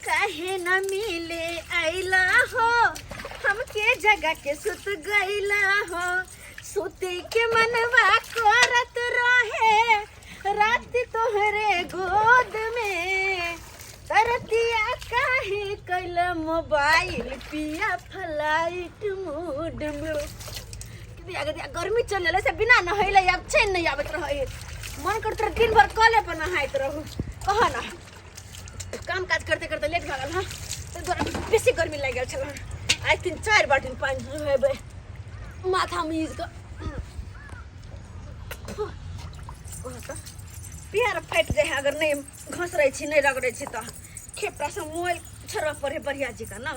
काहे न मिले आइला हो हमके जगह के सुत गईला हो सुते के मनवा करत रहे रात तोहरे गोद में तरतिया काहे कैल मोबाइल पिया फ्लाइट मोड में गर्मी चले से बिना नहैले अब चैन नहीं आवत रहे मन करत रहे दिन भर कले पर नहाइत रहू कह ना काम काज करते करते लेट भागल हाँ तो थोड़ा बेसी गर्मी लग गया छल आज 3-4 बाल्टी पानी हेबे माथा में इज पियार फाट जाए अगर नहीं घस रही छी नहीं रगड़े छी तो खेपड़ा से मोल छरा पड़े बढ़िया जी का ना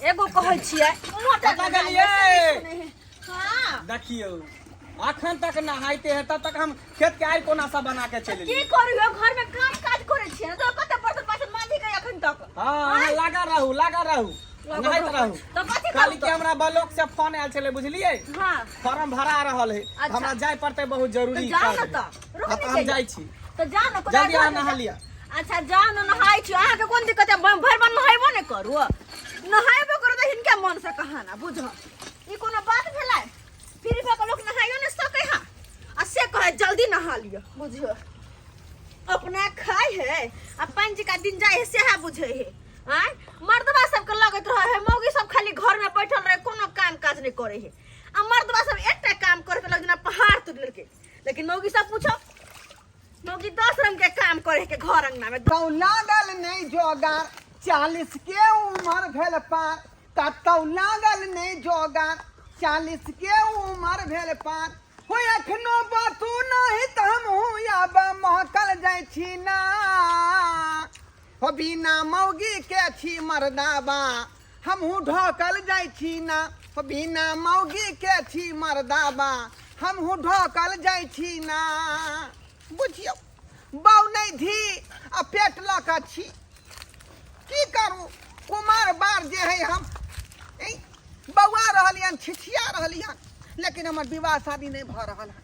एगो कहै छियै पता गेलियै हां देखियो अखन तक नहाइते है तब तक हम खेत के आइ कोना सा बना के चले की करियो घर में काम काज करे छियै तो कते बर्तन बासन मांजी के अखन तक हां लगा रहू नहाइत रहू तो कथि खाली के हमरा ब्लॉक से फोन आयल छले बुझलियै हां फॉर्म भरा रहल है हमरा जाय पड़ते बहुत जरूरी जाओ न त हम जाय छी तो जाओ न जल्दी आ नहा लिया अच्छा जाओ न नहाई छी अहाँ के कोन दिक्कत है भर भर नहाइबो नै करू नहाइबो करू त हिनका मन से कहाना बुझ ई कोनो बात भेलै फिर भी लोग नहाइयो न सकै हां आ से कहे जल्दी नहा लियो बुझियो अपना खाए है आ पंच का दिन जाए से है बुझे है आय मर्दवा सब के लगत रहे है मौगी सब खाली घर में बैठल रहे कोनो काम काज नहीं करे है आ मर्दवा सब एकटा काम करे के लगना पहाड़ तोड़ लेके लेकिन मौगी सब पूछो मौगी 10 रंग के काम करे के घर अंगना में तौ लागल नहीं जोगार 40 के उम्र भेल पार तौ लागल नहीं जोगार 40 के उम्र भेल पार हो एखनो बातू नहीं त हम आब महकल जाय छी ना हो बिना मौगी के छी मर्दाबा हमहू ढकल जाय छी ना हो बिना मौगी के छी मर्दाबा हमहू ढकल जाय छी ना बुझियो बौ नहीं धी आ पेट लका छी की करू कुमार बार जे है हम बौआ रहलियन छिछिया रहलियन लेकिन हमर विवाह शादी नहीं भ रहल है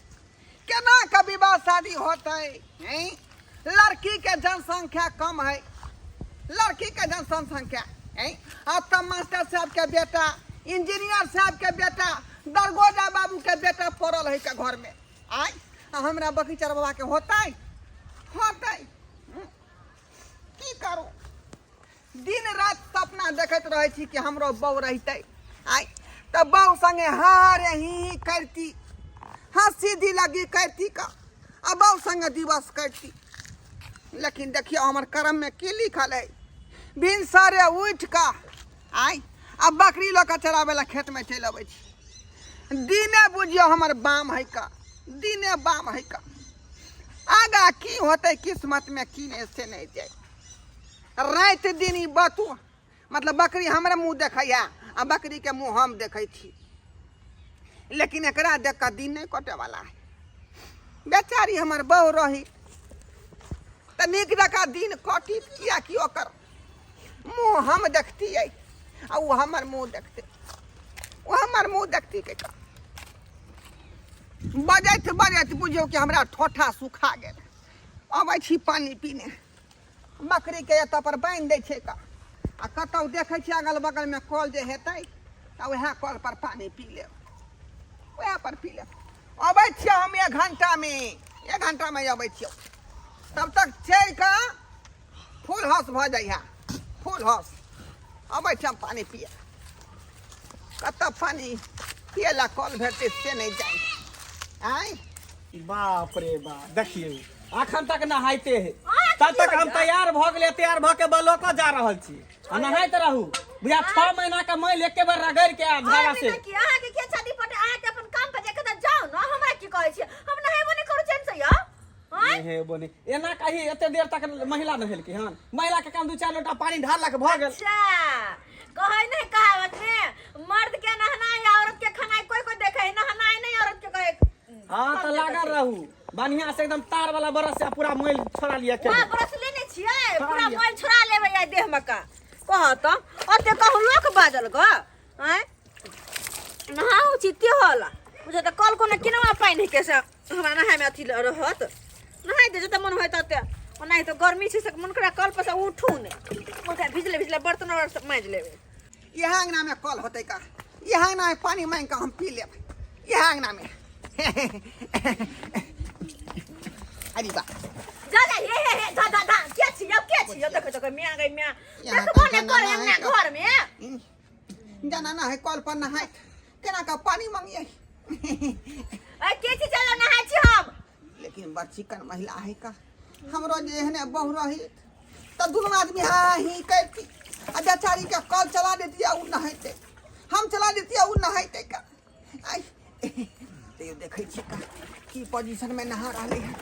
केना का विवाह शादी होतै हैं लड़की के जनसंख्या कम है लड़की के जनसंख्या हैं अब तो मास्टर साहब के बेटा इंजीनियर साहब के बेटा दरगोजा बाबू के बेटा पड़ल है के घर में आय हमरा बकरी चरवा के होतै की करू दिन रात सपना देखत रहे छी कि हमरो बहू रहते आय तो बहू संगे हारे ही करती हंसी दी लगी करती का अब बहू संगे दिवस करती लेकिन देखियो हमर कर्म में की लिखल है बिन सारे उठ का आय अब बकरी लोग चरावे ला खेत में चल अबै छी दिने बुझियो हमर बाम है का दिने बाम है का आगा की होते किस्मत में की ने से नहीं जाए रात दिन ही बतू मतलब बकरी हमारे मुंह देखैया आ बकरी के मुंह हम देखै थी लेकिन एकरा देख का दिन नहीं कटे वाला है बेचारी हमार बहू रही तो निक जका दिन कटी किया कि ओकर मुंह हम देखती है आ वो हमार मुंह देखते वो हमार मुंह देखती के का बजैत बुझियो कि हमरा ठोठा सुखा गेल अबै छी पानी पीने बकरी के एत पर बांध दै छै का आ कतौ देखै छी अगल बगल में कल जे हेतै त वएह कल पर पानी पी लेब वएह पर पी लेब अबै छियै हम 1 घंटा में अबै छियै तब तक चल का फुल हाउस भ जाइया फुल हाउस अबै छी हम पानी पिए कत पानी पिएला कल भेटै से नहीं जाए आय बाप रे बाप देखिए अखन तक नहाइते है तब तक हम तैयार भ गेले तैयार भ के बलोक जा रहल छी आ नहाइत रहू भैया 6 महीना का मैल एके बार रगड़ के आ धारा से की अहाँ के के छाती पटे अहाँ के अपन काम पे जाके जाओ ना हमरा की कहै छी हम नहेबो नहीं करू चैन से या हां हे बोनी एना कही एते देर तक महिला नहेल के हन महिला के काम 2-4 लोटा पानी ढारला के भ गेल अच्छा कहै नहीं कहावत में मर्द के नहनाई औरत के खनाई कोई कोई देखे नहनाई नहीं औरत के कहे हां त लागल रहू बढ़िया से एकदम तार वाला बरस से पूरा मैल छोड़ा लिया के हां बरस लेने छियै पूरा मैल छोड़ा लेबै आ देह में का कह त ओते कहू लोक बाजल ग हैं उचित होला मुझे तो कल को ना किनवा पाई नहीं कैसे हमरा नहाए में अथी रहत नहाए दे जते मन होय तते नहीं तो गर्मी से मन करा कल पर से उठू ने मोटा भिजले बर्तन और सब मांज लेबे यहाँ अंगना में कल होते का यहाँ अंगना में पानी मांग का हम पी ले यहाँ अंगना में अरे बा जा हे धा के छियो देखो मियां गई मियां देखो कोने करे अंगना घर में जाना ना है कल पर नहाए केना का पानी मांगिए ए के छी चलो नहाए छी हम लेकिन बड़ चिकन महिला है का हमरो जे हने बहु रही त दुनु आदमी हां ही कहती आ बेचारी के कल चला देती उ नहाइते हम चला देती उ नहाइते का आई ते देखै छी का की पोजीशन में नहा रहले है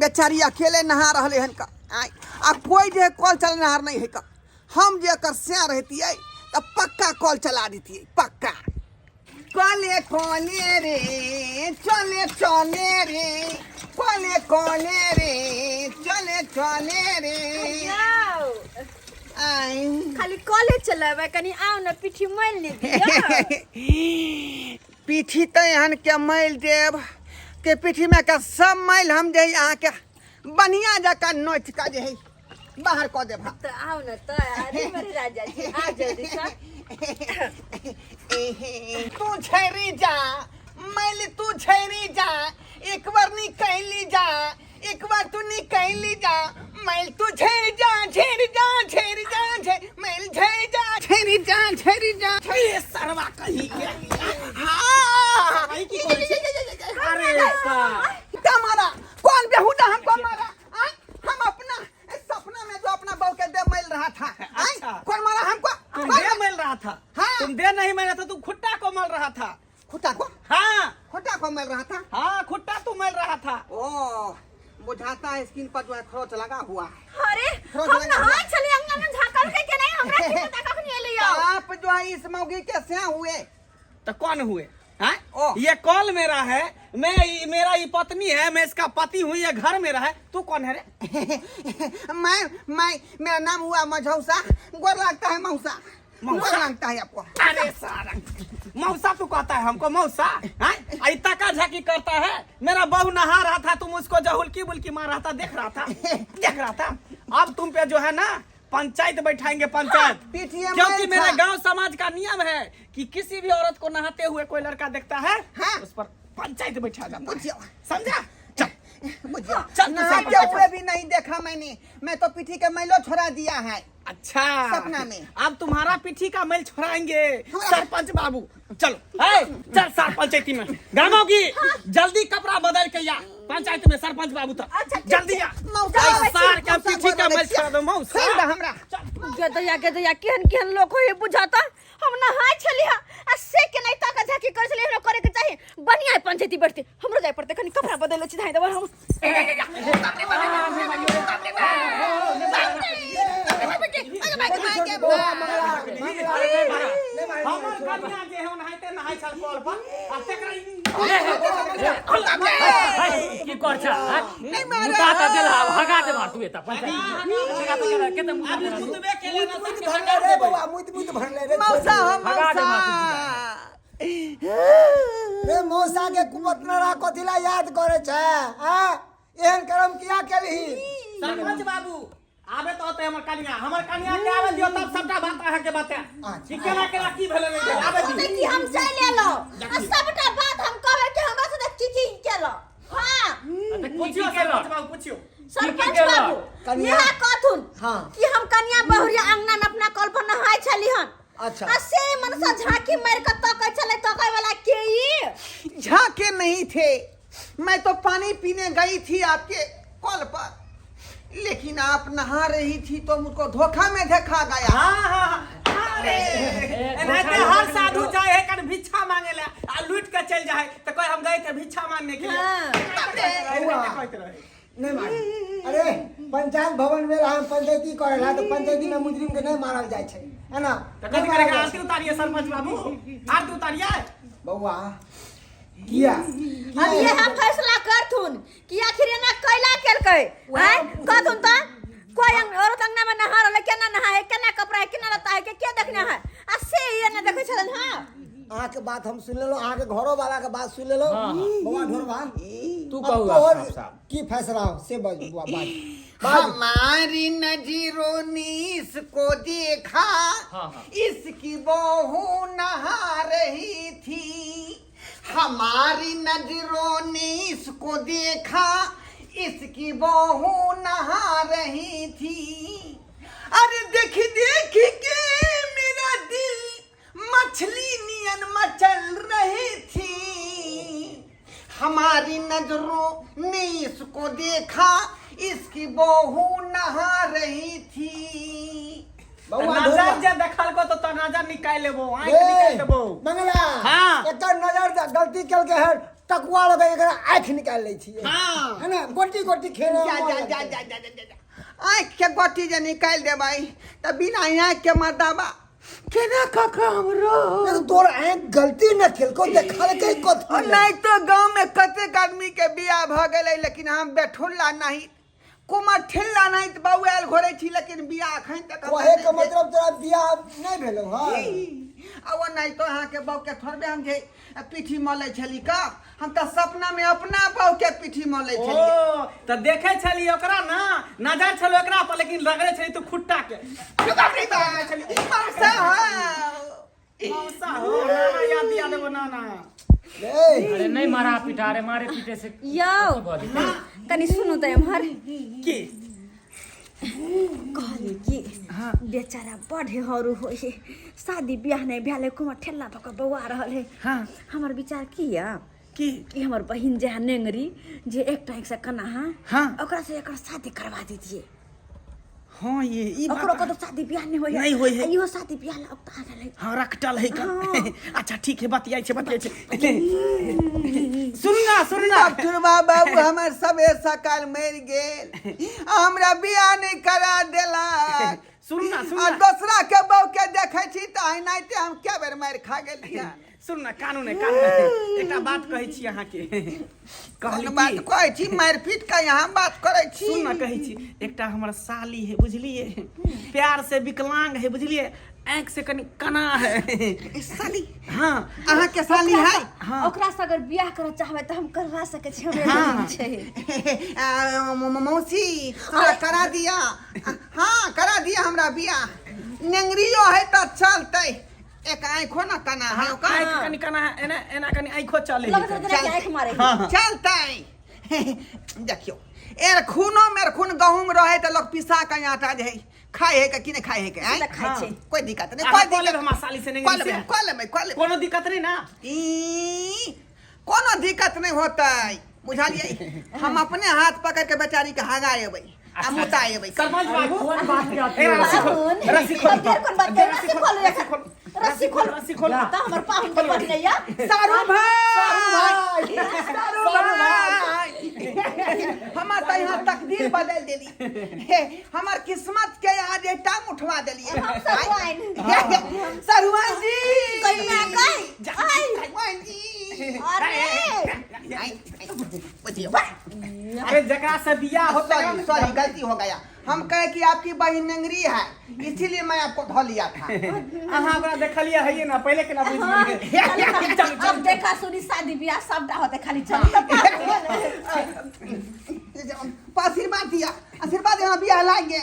बेचारी अकेले नहा रहले हन का आई आ कोई जे कल चल नहार नहीं है का हम जे कर से रहती है त पक्का कल चला देती है पक्का कले कोले रे चले चले रे कले कोले रे चले चले रे आई खाली कॉलेज चलावे कनी आओ ना पीठी मैल ले दिया पीठी तो यहाँ के मैल देव के पीठी में का सब मैल हम दे यहाँ के बढ़िया जका नोच का जे है बाहर को दे तो आओ ना तो अरे मेरे राजा जी आ जल्दी सा तू छैरी जा मैल तू छैरी जा एक बार निकली जा एक बार तू निकली जा मैल तू झेरी जा झेरी जा झेरी जा झे मैल झेरी जा झेरी जा झेरी जा ये सरवा कहीं के हाँ अरे क्या मारा कौन बेहुदा हमको मारा हम अपना सपना में जो अपना बहू के दे मिल रहा था अच्छा। कौन मारा हमको तुम दे मिल रहा था हाँ। तुम दे नहीं मिल रहा था तुम खुट्टा को मल रहा था खुटा को हाँ खुटा को मिल रहा था हाँ खुट्टा तू मिल रहा था ओ बुझाता है स्किन पर जो है खरोच लगा हुआ है अरे रोज हम लगा नहाए चली अंगना में झाकल के नहीं हमरा के पता कख नहीं ले आओ आप जो है इस मौगी के से हुए तो कौन हुए हैं? ओ। ये कॉल मेरा है मेरा ये पत्नी है मैं इसका पति हूँ ये घर मेरा है तू कौन है रे मैं मेरा नाम हुआ मझौसा गोर लगता है मौसा गोर लगता है आपको अरे सारा मौसा तू कहता है हमको मौसा है तका झाकी करता है मेरा बहू नहा रहा था तुम उसको जहुल्की बुल्की मार रहा था देख रहा था अब तुम पे जो है ना पंचायत बैठाएंगे पंचायत पीटीएम क्योंकि में मेरे था। गांव समाज का नियम है कि किसी भी औरत को नहाते हुए कोई लड़का देखता है हाँ। उस पर पंचायत बैठा जाता है बुझियो। समझा चल मुझे चल तू नहाते सब हुए भी नहीं देखा मैंने मैं तो पीठी के मैलो छोड़ा दिया है अच्छा सपना में। अब तुम्हारा पीठी का मैल छोड़ाएंगे हाँ। सरपंच बाबू चलो है चल सर पंचायती में गाँव की जल्दी कपड़ा बदल के या पंचायत में सरपंच बाबू तक अच्छा, ठीक जल्दी है। या मौसा सार के मौसा पीठी का बोलो मैल देखिए। छोड़ा दो मौसा छोड़ दो हमरा गदया केहन लोग हो बुझाता हम नहाए छली आ से के नहीं ताका झाकी कर छली हमरा करे के चाहिए बढ़िया पंचायती बैठते हमरो जाय पड़ते कनी कपड़ा बदल छी धाई देबो हम हमर कन्या जे है नहाइते नहाइ छल कल पर आ तेकरा की करछ नहीं मारा। मुता देला भगा दे मार तू एता पंचायत भगा तो केते मुता अभी दे सुतबे के लिए ना मुत भरले रे बाबा मुत भरले रे मौसा हो भगा दे मौसा रे मौसा के कुपतनरा कथिला याद करे छे हां एहन कर्म किया केलही सरपंच बाबू आबे तो होते हमर कन्या के आवे दियो तब सबटा बात अहाँ के बता कि केना केना की भेले रे आबे नहीं कि हम से ले लो आ सबटा बात हम कहबे कि हमरा से की केलो हां पूछियो सरपंच बाबू पूछियो सरपंच केलो? बाबू कन्या? यह कथुन हाँ। कि हम कन्या बहुरिया अंगना में अपना कल पर नहाए छली हन अच्छा। आ से मनसा झाकी मार के तकै छले तकै वाला के ई झाके नहीं थे मैं तो पानी पीने गई थी आपके कल पर लेकिन आप नहा रही थी तो मुझको धोखा में देखा गया हां अरे एनाते हर साधु जाए है कर भिक्षा मांगे ला आ लूट के चल जाए तो कोई हम गए थे भिक्षा मांगने के लिए नहीं मार अरे पंचायत भवन में हम पंचायती करेला तो पंचायती में मुजरिम के नहीं मारल जाय छे है ना तो कथि करेगा आरती उतारिए सरपंच बाबू आरती उतारिए बउआ किया अब ये हम फैसला करथुन कि आखिर ना कैला केलकै हैं कथुन त कोई औरत अंगना में नहा रहले केना नहाए केना कपड़ा है केना लता है के देखना है आ से ये ना देखे छलन हां अहाँ के बात हम सुन लेलो, अहाँ के घरो वाला के बात सुन लेलो। बउआ ढोरबा तू अब कहू तोहर साहब साहब की फैसला हो से बात हमारी नजरों ने इसको देखा, हाँ, हाँ। इसकी बहू नहा रही थी। हमारी नजरों ने इसको देखा, इसकी बहू नहा रही थी। अरे देख देख के मेरा दिल मछली नियन मचल रही थी। हमारी नजरों ने इसको देखा, इसकी बहू नहा रही थी। बउआ नजर ढोरबा जे देखल को तो नजर निकाल लेबो, आंख निकाल देबो। मंगला हाँ। एकर नजर से गलती कल के है, टकुआ लगे एकरा आंख निकाल लै छियै। हाँ। है ना, गोटी गोटी खेले जा जा जा जा जा जा। आँख के गोटी जे निकाल देबाई त बिना आँख के मरदाबा केना काका हमरो। तोर आंख गलती न खेलको देखल के कथी नहीं तो गांव में कतेक आदमी के बियाह भ गेलै, लेकिन हम बेठुल्ला नहीं कुमार ठिल्ला नहीं तो बउआल घोरे छी, लेकिन बियाह अखन तक कहे के मतलब तोरा बियाह नहीं भेलो है। अब नहीं तो अहाँ के बहू के थोड़बे हम जे पीठी मले छली का, हम तो सपना में अपना बहू के पीठी मले छली। ओ त देखे छली ओकरा ना, नजर छलो एकरा पर, लेकिन लगरे छली तू खुट्टा के। मौसा मौसा हो ना, याद दिया देबो ना ना। अरे नहीं मारा पिटा रे, मारे पीटे से यो कनी सुनु त एम्हर की कहली कि बेचारा बड़े हरू हो, शादी ब्याह नहीं भेले, कुमार ठेला भक बउआ रहल है। हमर विचार की या की कि हमर बहिन जे है नेंगरी, जे एकटा एक से कना है, हाँ। ओकरा से एकर शादी करवा दीजिए। हां ये ई ओकरो को तो शादी ब्याह नहीं होय है, नहीं होय है। इहो शादी ब्याह ला उकता गेलै। हां रखटल है का। हाँ। अच्छा ठीक है, बतियाई छे सुनना डॉक्टरबा बाबू हमर सबे सकाल मर गेल, हमरा बियाह नहीं करा देला। सुनना आ दूसरा के बहू के देखे छी त एनाइते हम के बेर मार खा गेलियै। सुनना कानून है, कानून है। एकटा बात कहै छी अहाँ के, कहली बात की कहै छी मारपीट का यहाँ बात करै छी। सुनना कहै छी, एकटा हमर साली है बुझलिए, प्यार से विकलांग है बुझलिए, आंख से कनी कना है। साली हाँ अहाँ के साली है। हाँ। ओकरा से अगर ब्याह करऽ चाहबै त हम करवा सकै छी, हमरे हाँ। बहिन छै। मौसी हमरा करा दिया। हाँ करा दिया हमरा बियाह। नेंगरियो है त चलतै, एक आँखो न कना है ओकर। आंख कनी कना है, एना एना कनी आंखो चले लगत है। रहै कि आँख मारे है। हाँ। चलतै। देखियो एर खूनो मेर खून गहूम रहे त लोग पिसा के आटा दे खाए है कि नहीं खाए है के से खाइ छै। कोई दिक्कत नहीं, कोई कोई दिक्कत हमार साली से नहीं कोई कोनो दिक्कत नहीं ना। कोनो दिक्कत नहीं होतै, बुझलिए। हम अपने हाथ पकड़ के बेचारी के हगा एबै आ मुता एबै। सरपंच बाबू कौन बात की आती ए, है? रस्सी खोल, पाहुन, रस्सी खोल, अब देर कोन बात कर, रस्सी खोल रे। रस्सी खोल, रस्सी खोल। त हमर पाहुन के बढ़िया। सारू भाई सारू भाई हमार त यहाँ तकदीर बदल देली। हमार किस्मत के आज टांग उठवा देलिए। हम सरुआइन। सरुआइन जी कहिया कहि सरुआइन जी अरे बुझियो। अरे जगह से बियाह होता है। सॉरी गलती हो गया। हम कहे कि आपकी बहन नेंगरी है, इसीलिए मैं आपको धो लिया था। अहाँ हमरा देखलिए है ना, पहले के ना बुझ हाँ, लिए। अब देखा सुनी शादी ब्याह सब होते, खाली चल आशीर्वाद दिया, आशीर्वाद यहाँ बियाह लागे।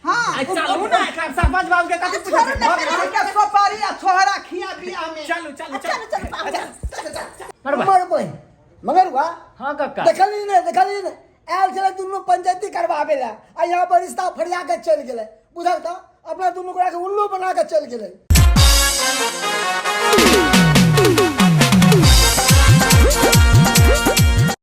हाँ चलो ना, सरपंच बाबू के कथी पूछे के सोपारी आ छोहरा खिया बियाह में। चलो चलो चल चल पाहुन। मर बहिन मगर हुआ हाँ काका देखली ने आयल छले दुनू पंचायती करवाबे ला, आ यहाँ पर रिश्ता फरिया के चल गेले। बुझल त अपना दुनू गोरा के उल्लू बना के चल गेले।